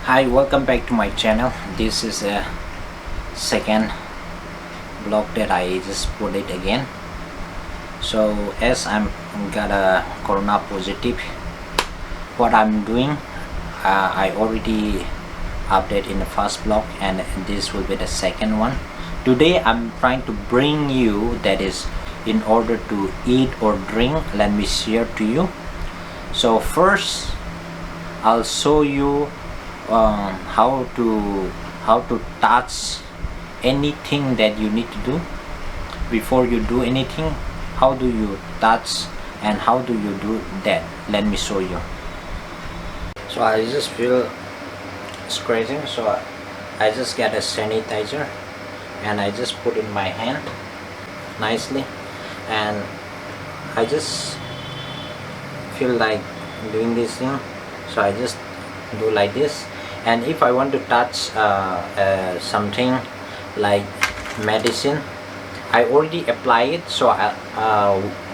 Hi, welcome back to my channel. This is a second vlog that I just put it again. So as I'm got a corona positive, what I'm doing, I already update in the first vlog, and this will be the second one. Today I'm trying to bring you, that is, in order to eat or drink, let me share to you. So first I'll show you how to touch anything that you need to do. Before you do anything, how do you touch and how do you do that? Let me show you. So I just feel scratching, so I just get a sanitizer and I just put in my hand nicely, and I just feel like doing this thing, so I just do like this. And if I want to touch something like medicine, I already apply it, so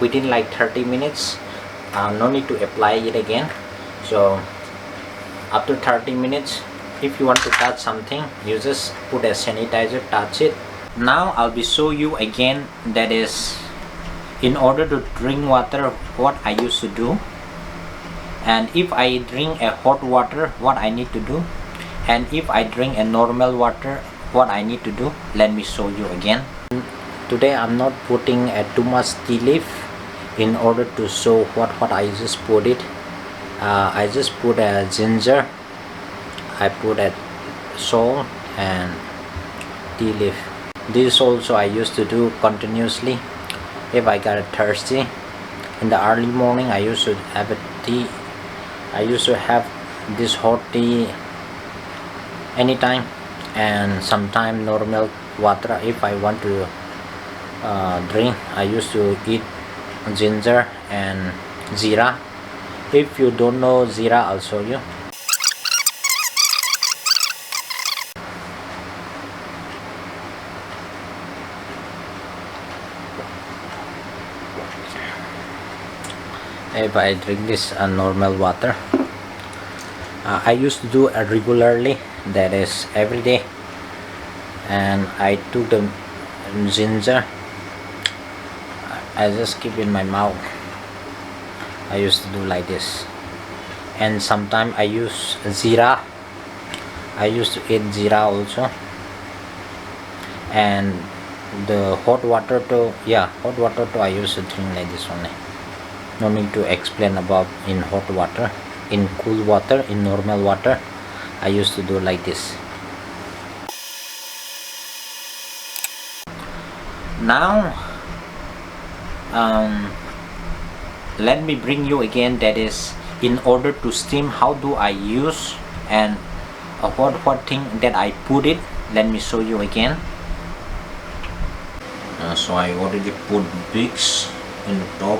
within like 30 minutes, no need to apply it again. So after 30 minutes, if you want to touch something, you just put a sanitizer, touch it. Now I'll be show you again, that is, in order to drink water, what I used to do, and if I drink a hot water, what I need to do, and if I drink a normal water, what I need to do. Let me show you again. Today I'm not putting too much tea leaf in order to show what I just put it. I just put a ginger, I put a salt and tea leaf. This also I used to do continuously if I got thirsty. In the early morning, I used to have a tea. I used to have this hot tea anytime, and sometime normal water if I want to drink. I used to eat ginger and zira. If you don't know zira, I'll show you. If I drink this normal water, I used to do it regularly, that is every day, and I took the ginger, I just keep in my mouth. I used to do like this, and sometimes I use zira. I used to eat zira also, and the hot water too. Yeah, hot water too, I used to drink like this only. No need to explain about in hot water, in cool water, in normal water. I used to do like this. Now let me bring you again, that is, in order to steam, how do I use, and what thing that I put it. Let me show you again. So I already put Vicks in the top.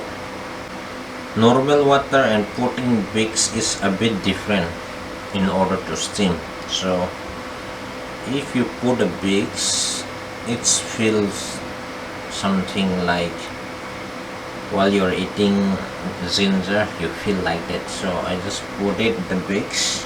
Normal water and putting Vicks is a bit different in order to steam. So if you put a Vicks, it feels something like while you're eating ginger, you feel like that. So I just put it the Vicks.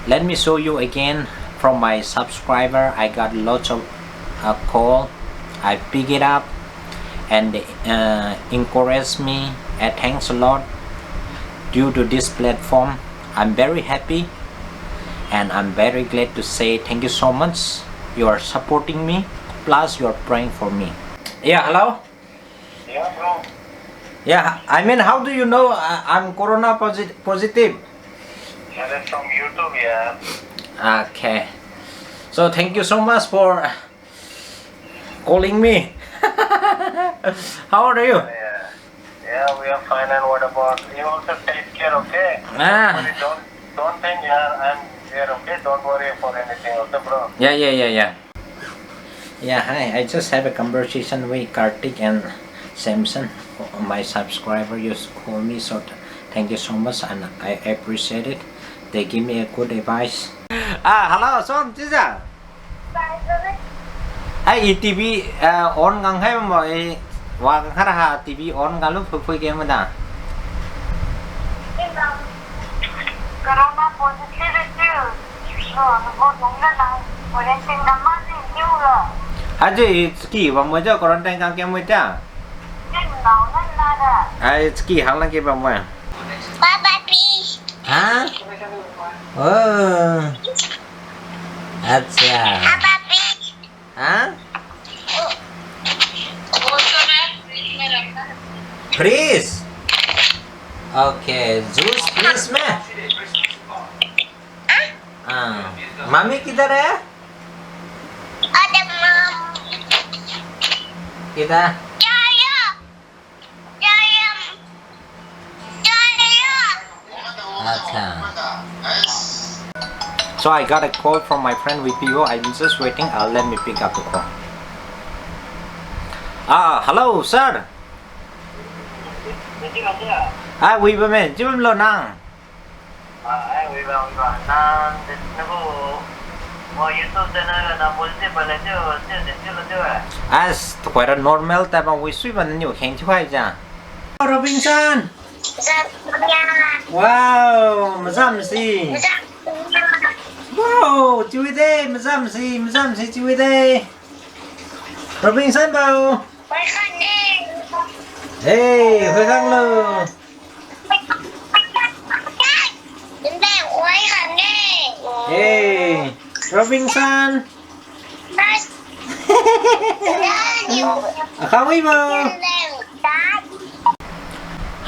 Let me show you again. From my subscriber, I got lots of call. I pick it up and encourage me. Thanks a lot. Due to this platform, I'm very happy, and I'm very glad to say thank you so much. You are supporting me, plus you are praying for me. Yeah, hello? Yeah, bro. Yeah, I mean, how do you know I'm corona positive? Yeah, that's from YouTube, yeah. Okay, so thank you so much for calling me. How are you? Yeah, we are fine. And what about you? Also take care, okay? But don't think, yeah, I'm here, okay? Don't worry for anything, okay, bro? Yeah. Yeah, hi. I just have a conversation with Kartik and Samson. My subscriber used to call me, so thank you so much, and I appreciate it. They give me a good advice. hello son chứ sao ai TV on ngang hay mà wa khara ha TV on ngang lúc phơi game mà da Corona positive itu. Nó đúng là quarantine năm nay nhiều rồi. aje ski ba mo ja quarantine kang kem mo ta Nhưng nó là ai ski hang lang ke ba mo Papa please. ha oh acha Papa please. ha freeze okay juice freeze में mummy किधर है Ada mom. किधर Jaya. Jaya. Jaya. अच्छा so I got a call from my friend VPO. I'm just waiting. Let me pick up the call. Hello sir. We bên chứ bên lo năng. Quite a normal type of we sweep and you can't quite ja. Robinson. Wow, mazam si. Wow, chui đây, mazam si chui đây. Robinson bao. Hey, hơi khăng lơ. Hey, Robinson.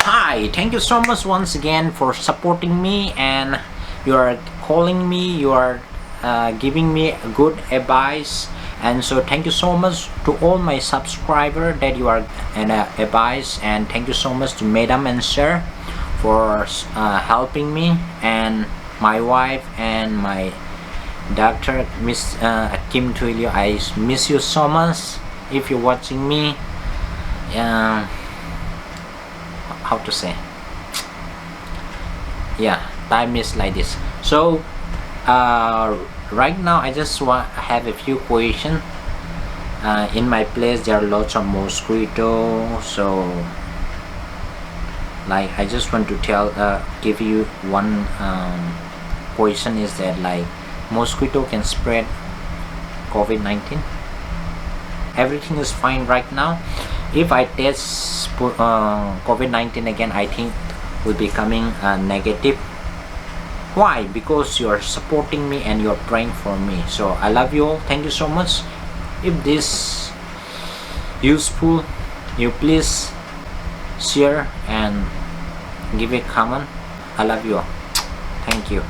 Hi, thank you so much once again for supporting me, and you are calling me, you are giving me good advice, and so thank you so much to all my subscribers that you are advice, and thank you so much to Madam and Sir for helping me, and my wife and my doctor Miss Kim Tuilio. I miss you so much if you're watching me. How to say, yeah, time is like this. So right now I just have a few questions. In my place there are lots of mosquitoes, so like I just want to give you one question is that like mosquito can spread COVID-19. Everything is fine right now. If I test COVID-19 again, I think will be coming negative. Why? Because you are supporting me and you are praying for me. So I love you all. Thank you so much. If this useful, you please share and give a comment. I love you all. Thank you.